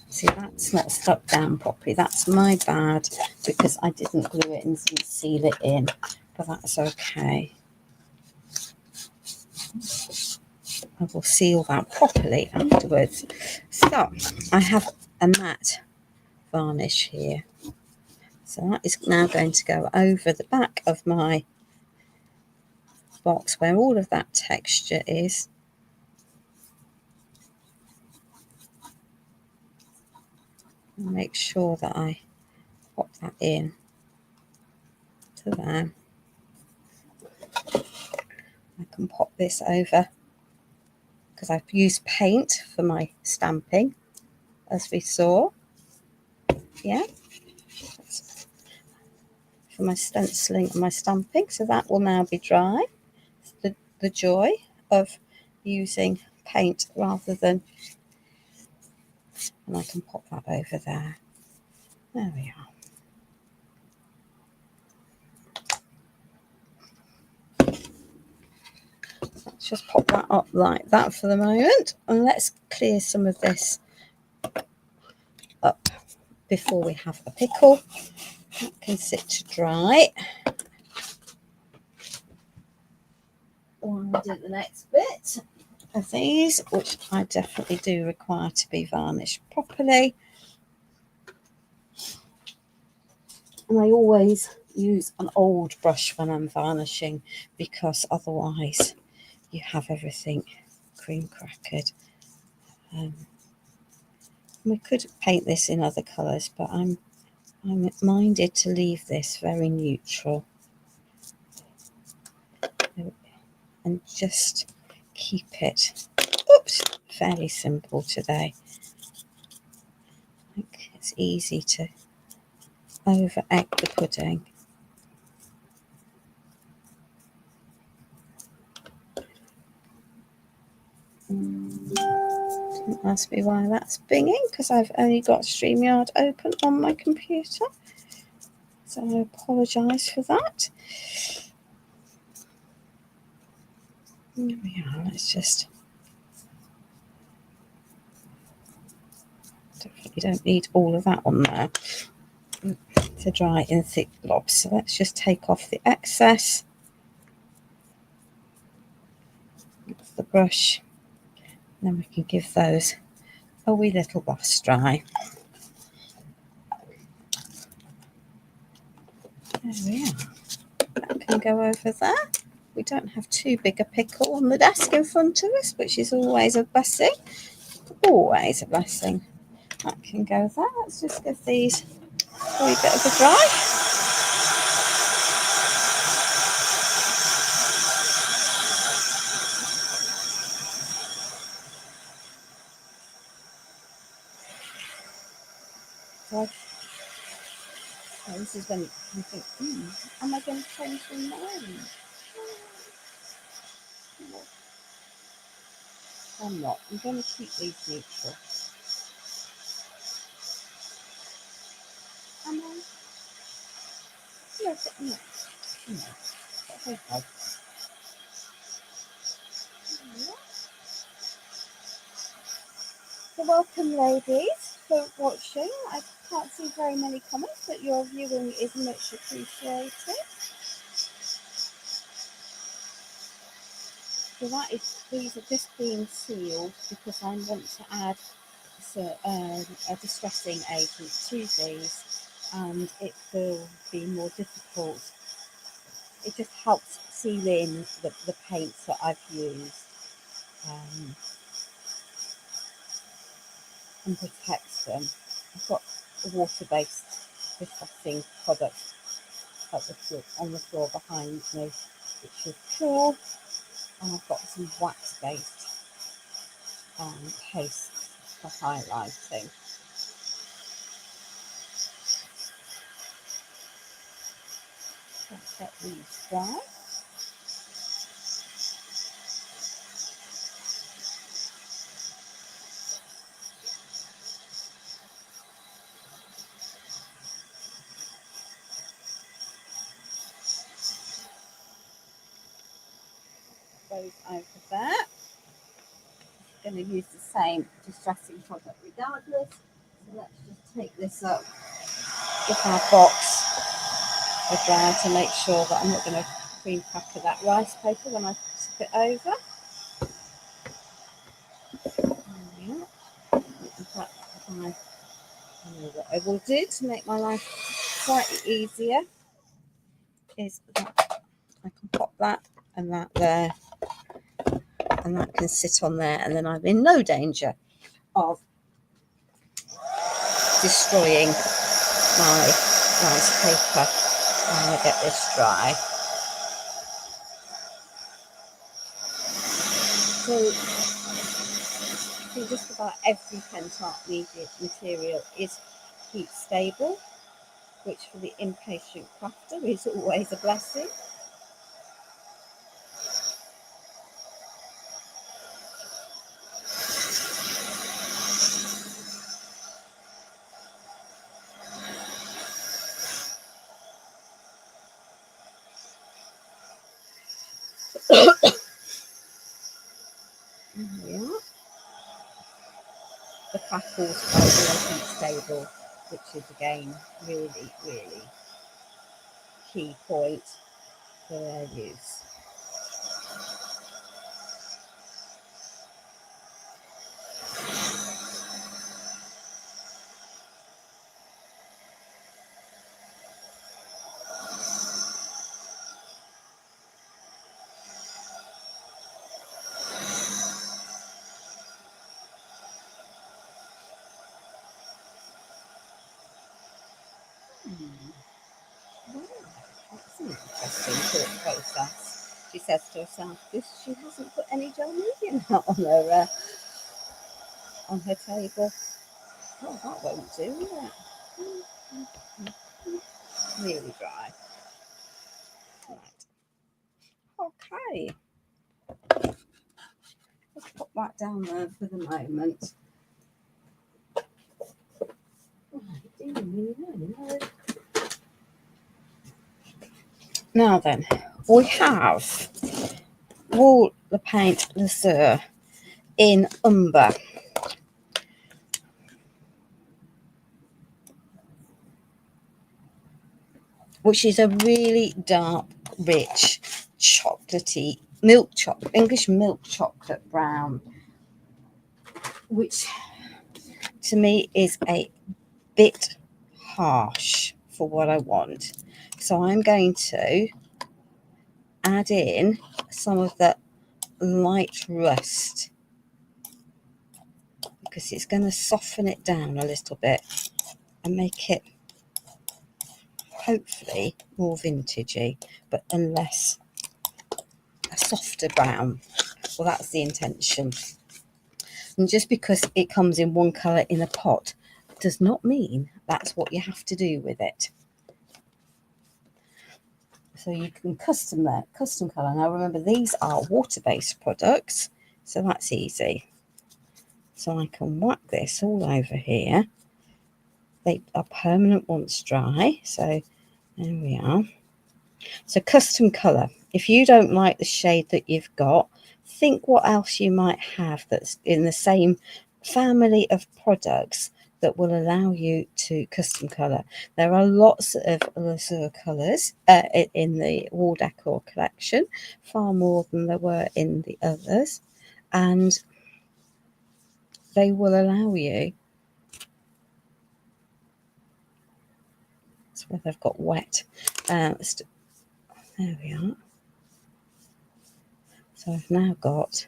see that's not stuck down properly. That's my bad because I didn't glue it and seal it in, but that's okay. I will seal that properly afterwards. So I have a matte varnish here. So that is now going to go over the back of my box where all of that texture is. And make sure that I pop that in to there. I can pop this over because I've used paint for my stamping, as we saw. Yeah, for my stenciling and my stamping. So that will now be dry. The joy of using paint rather than, and I can pop that over there. There we are. Let's just pop that up like that for the moment, and let's clear some of this up before we have a pickle. That can sit to dry while I do the next bit of these, which I definitely do require to be varnished properly. And I always use an old brush when I'm varnishing because otherwise you have everything cream crackered. We could paint this in other colours, but I'm minded to leave this very neutral and just keep it, fairly simple today. I think it's easy to over egg the pudding. Don't ask me why that's binging, because I've only got StreamYard open on my computer. So I apologise for that. There we are. Let's just, definitely don't need all of that on there to dry in thick blobs. So let's just take off the excess with the brush. And then we can give those a wee little gloss dry. There we are. That can go over there. We don't have too big a pickle on the desk in front of us, which is always a blessing. Always a blessing. That can go there. Let's just give these a wee bit of a dry. So this is when you think, am I going to change my mind? I'm not. I'm going to keep these neutral. Am I? Yes, no. That's okay. So welcome, ladies, for watching. I can't see very many comments, but your viewing is much appreciated. So that is, these are just being sealed because I want to add a distressing agent to these, and it will be more difficult. It just helps seal in the paints that I've used, and protects them. I've got a water-based distressing product on the floor behind me, which is cool, and I've got some wax-based paste for highlighting. Let's get these dry. Those over there. I'm going to use the same distressing product regardless. So let's just take this up, give our box a dry to make sure that I'm not going to cream cracker that rice paper when I tip it over. What I will do to make my life slightly easier is that I can pop that and that there, and that can sit on there, and then I'm in no danger of destroying my rice paper when I get this dry. So I think just about every Pentart material is heat stable, which for the impatient crafter is always a blessing. There we are. The crackles are always heat stable, which is again really, really key point for their use. That's an interesting thought process. She says to herself, because she hasn't put any gel medium out on her table. Oh, that won't do, will it? Really dry. Right. Okay. Let's put that down there for the moment. Now then, we have Wall the Paint Lazur in umber. Which is a really dark, rich, chocolatey English milk chocolate brown, which to me is a bit harsh for what I want. So I'm going to add in some of the light rust because it's going to soften it down a little bit and make it hopefully more vintagey, but unless a softer brown. Well, that's the intention. And just because it comes in one colour in a pot does not mean that's what you have to do with it. So you can custom colour. Now remember, these are water-based products, so that's easy. So I can whack this all over here. They are permanent once dry, so there we are. So custom colour. If you don't like the shade that you've got, think what else you might have that's in the same family of products that will allow you to custom colour. There are lots of Lazur colours in the wall decor collection, far more than there were in the others, and they will allow you whether I've got wet. There we are. So I've now got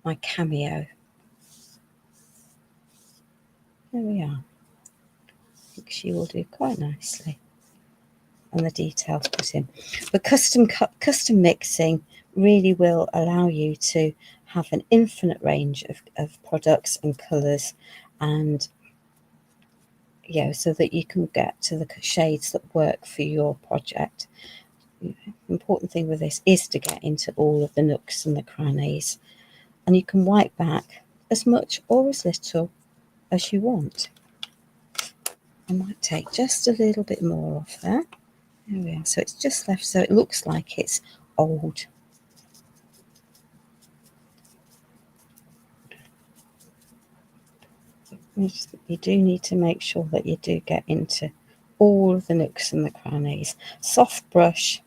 my cameo. There we are. I think she will do quite nicely. And the details put in. But custom mixing really will allow you to have an infinite range of products and colours, and so that you can get to the shades that work for your project. The important thing with this is to get into all of the nooks and the crannies, and you can wipe back as much or as little as you want. I might take just a little bit more off there. There we are. So it's just left so it looks like it's old. You do need to make sure that you do get into all of the nooks and the crannies. Soft brush.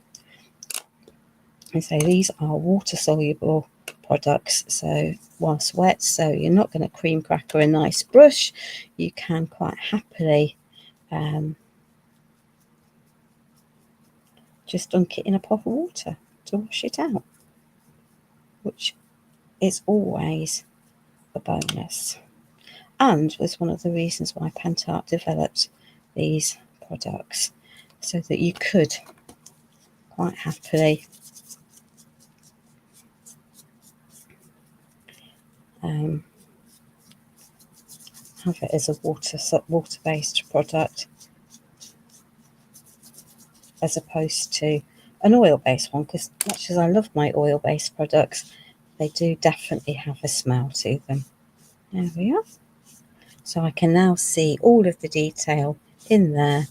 I say these are water soluble products, so whilst wet, so you're not going to cream cracker a nice brush. You can quite happily just dunk it in a pot of water to wash it out, which is always a bonus, and was one of the reasons why Pentart developed these products, so that you could quite happily have it as a water-based product, as opposed to an oil-based one, because much as I love my oil-based products, they do definitely have a smell to them. There we are. So I can now see all of the detail in there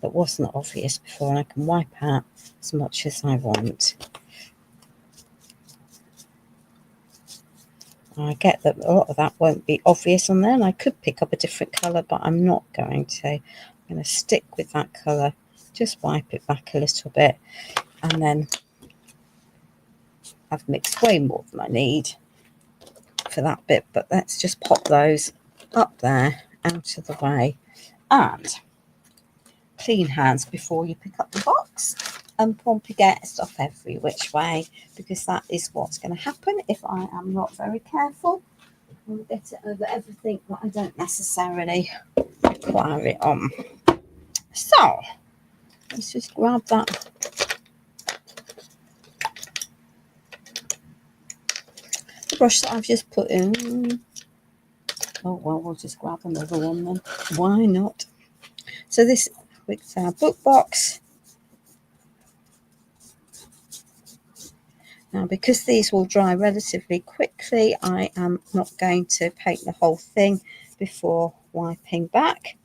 that wasn't obvious before, and I can wipe out as much as I want. I get that a lot of that won't be obvious on there, and I could pick up a different colour, but I'm not going to. I'm going to stick with that colour, just wipe it back a little bit, and then I've mixed way more than I need for that bit, but let's just pop those up there, out of the way, and clean hands before you pick up the box and promptly get stuff every which way, because that is what's going to happen if I am not very careful. I'll get it over everything that I don't necessarily require it on. So let's just grab that brush that I've just put in. Oh well, we'll just grab another one then. Why not? So this with our book box. Now, because these will dry relatively quickly, I am not going to paint the whole thing before wiping back.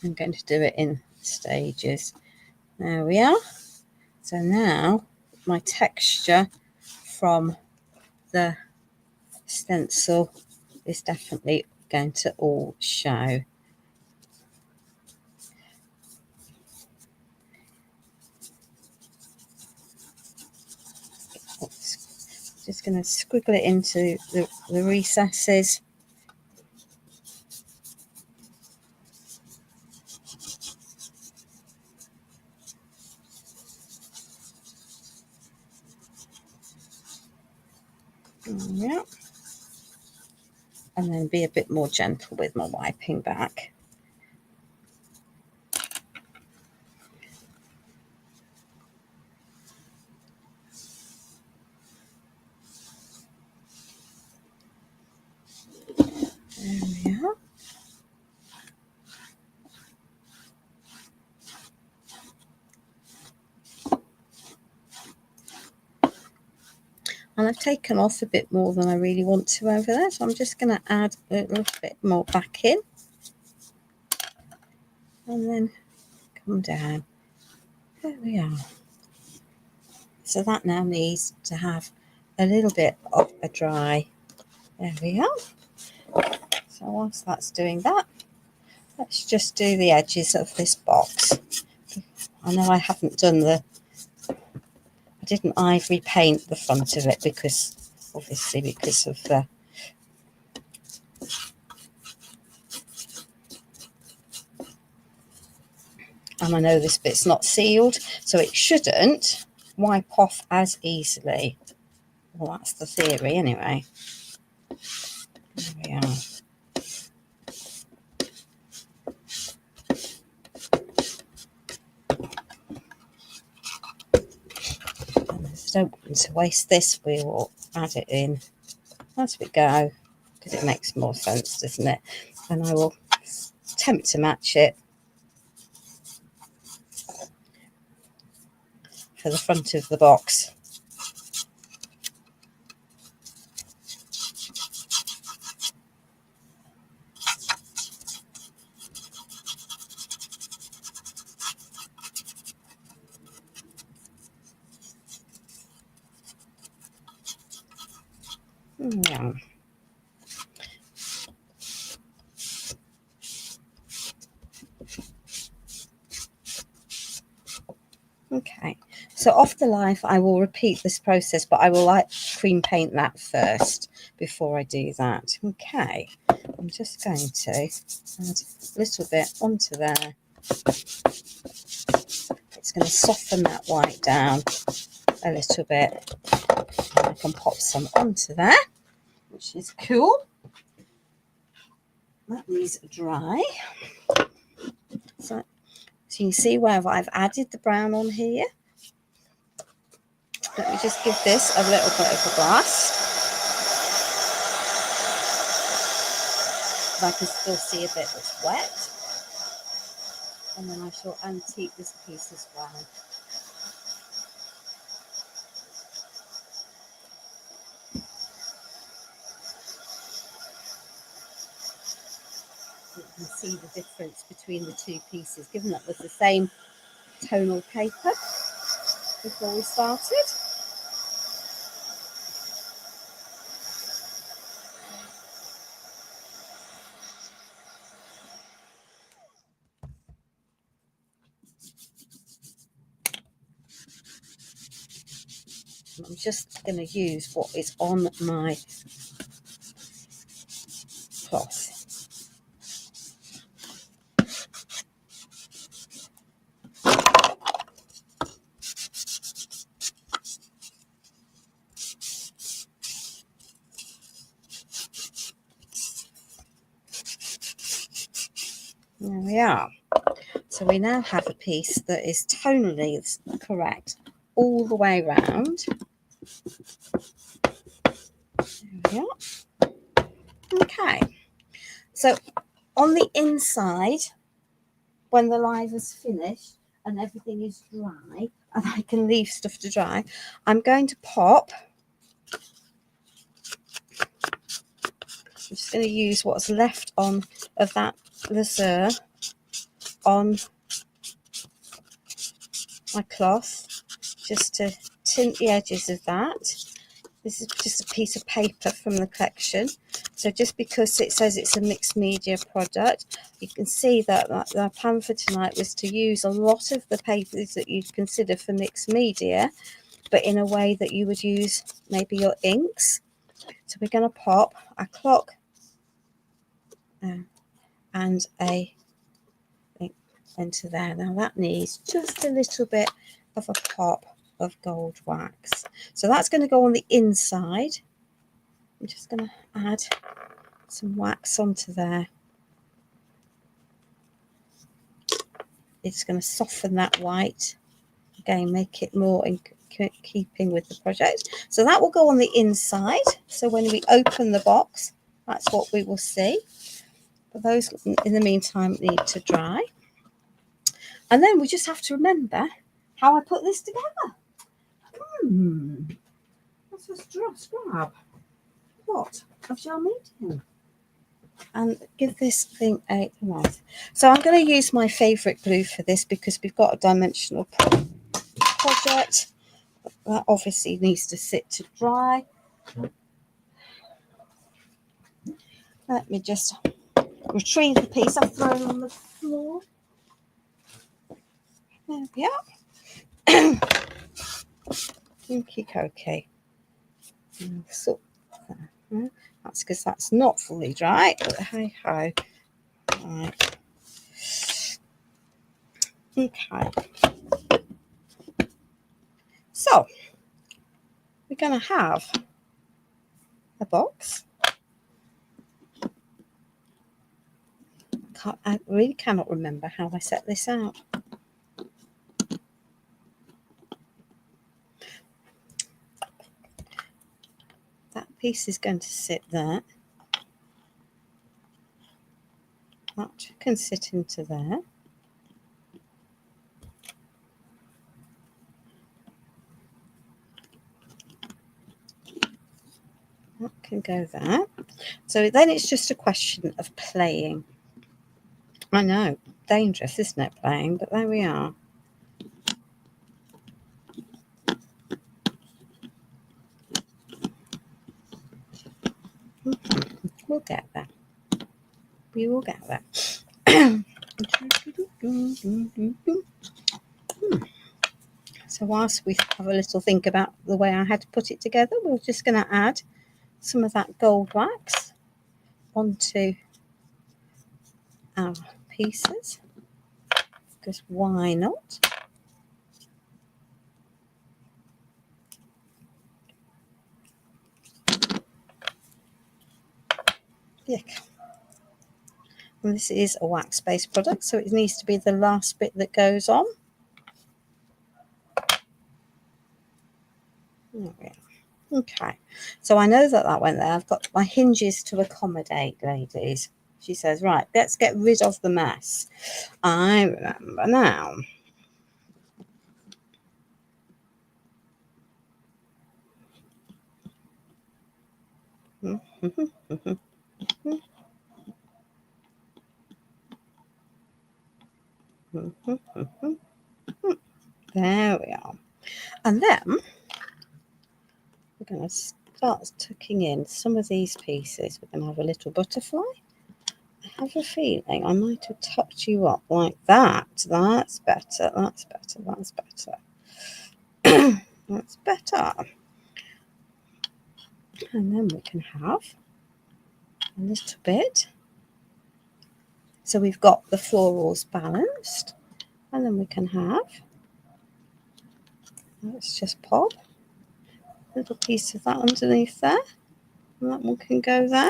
I'm going to do it in stages. There we are. So now my texture from the stencil is definitely going to all show. Just going to squiggle it into the recesses. Yeah. And then be a bit more gentle with my wiping back. There we are. And I've taken off a bit more than I really want to over there, so I'm just going to add a little bit more back in and then come down. There we are. So that now needs to have a little bit of a dry. There we are. So whilst that's doing that, let's just do the edges of this box. I know I didn't ivory paint the front of it because of the and I know this bit's not sealed, so it shouldn't wipe off as easily. Well, that's the theory anyway. There we are. Don't want to waste this, we will add it in as we go because it makes more sense, doesn't it? And I will attempt to match it for the front of the box. Yeah. Okay, so off the life I will repeat this process, but I will like cream paint that first before I do that. Okay, I'm just going to add a little bit onto there. It's going to soften that white down a little bit. And I can pop some onto there, which is cool. That needs dry. So you can see where I've added the brown on here. Let me just give this a little bit of a blast. I can still see a bit that's wet. And then I shall antique this piece as well. You can see the difference between the two pieces, given that was the same tonal paper before we started. I'm just going to use what is on my cloth. There we are. So we now have a piece that is tonally correct all the way around. There we are. Okay. So on the inside, when the live is finished and everything is dry, and I can leave stuff to dry, I'm going to pop. I'm just going to use what's left on of that lazur on my cloth just to tint the edges of that. This is just a piece of paper from the collection. So just because it says it's a mixed media product, you can see that the plan for tonight was to use a lot of the papers that you'd consider for mixed media, but in a way that you would use maybe your inks. So we're going to pop a clock and a ink into there. Now that needs just a little bit of a pop of gold wax. So that's going to go on the inside. I'm just going to add some wax onto there. It's going to soften that white. Again, make it more in keeping with the project. So that will go on the inside. So when we open the box, that's what we will see. But those, in the meantime, need to dry. And then we just have to remember how I put this together. Let's just grab what of gel medium and give this thing a mouth. So I'm going to use my favourite glue for this because we've got a dimensional project. That obviously needs to sit to dry. Let me just retrieve the piece I've thrown on the floor. There we are. Okay. So that's because that's not fully dry. Hey ho. Right. Okay. So we're going to have a box. I really cannot remember how I set this out. That piece is going to sit there. That can sit into there. That can go there. So then it's just a question of playing. I know, dangerous, isn't it, playing? But there we are. We'll get there. We will get there. So whilst we have a little think about the way I had to put it together, we're just going to add some of that gold wax onto our pieces, because why not? Yuck. And this is a wax-based product, so it needs to be the last bit that goes on. There we are. Okay, so I know that went there. I've got my hinges to accommodate, ladies. She says, right, let's get rid of the mess. I remember now. There we are. And then we're going to start tucking in some of these pieces. We're going to have a little butterfly. I have a feeling I might have tucked you up like that. That's better. That's better. That's better. That's better. And then we can have a little bit. So we've got the florals balanced. And then we can have, let's just pop a little piece of that underneath there. And that one can go there.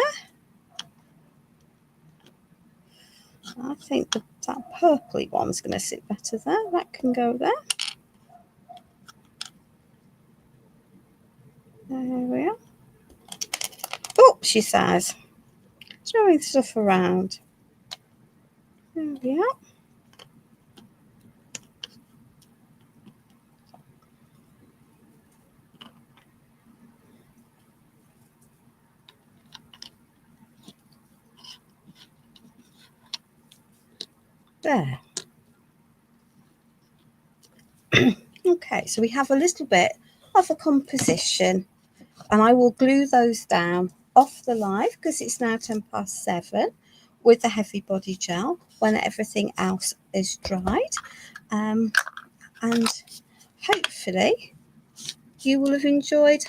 I think that purpley one's going to sit better there. That can go there. There we are. Oh, she says, throwing stuff around. There we are. There. Okay, so we have a little bit of a composition, and I will glue those down off the live because it's now 7:10 with the heavy body gel when everything else is dried. And hopefully you will have enjoyed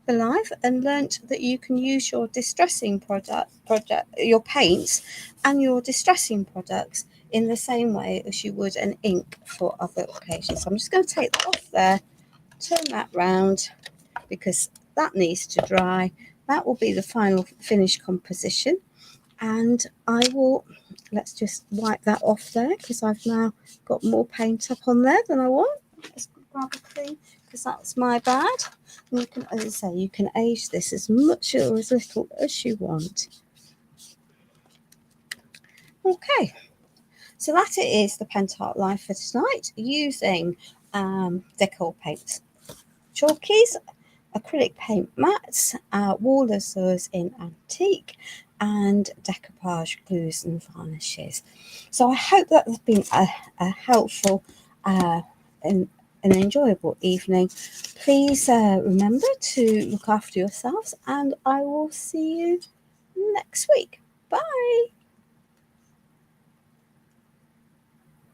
the live and learnt that you can use your distressing your paints and your distressing products in the same way as you would an ink for other occasions. So I'm just going to take that off there, turn that round because that needs to dry. That will be the final finished composition, and I will, let's just wipe that off there because I've now got more paint up on there than I want. Let's grab a clean because that's my bad. And you can, as I say, you can age this as much or as little as you want. Okay, so that it is the Pentart Live for tonight, using decor paints, chalkies, acrylic paint mats, wall azures in antique, and decoupage glues and varnishes. So I hope that has been a helpful and an enjoyable evening. Please remember to look after yourselves, and I will see you next week. Bye.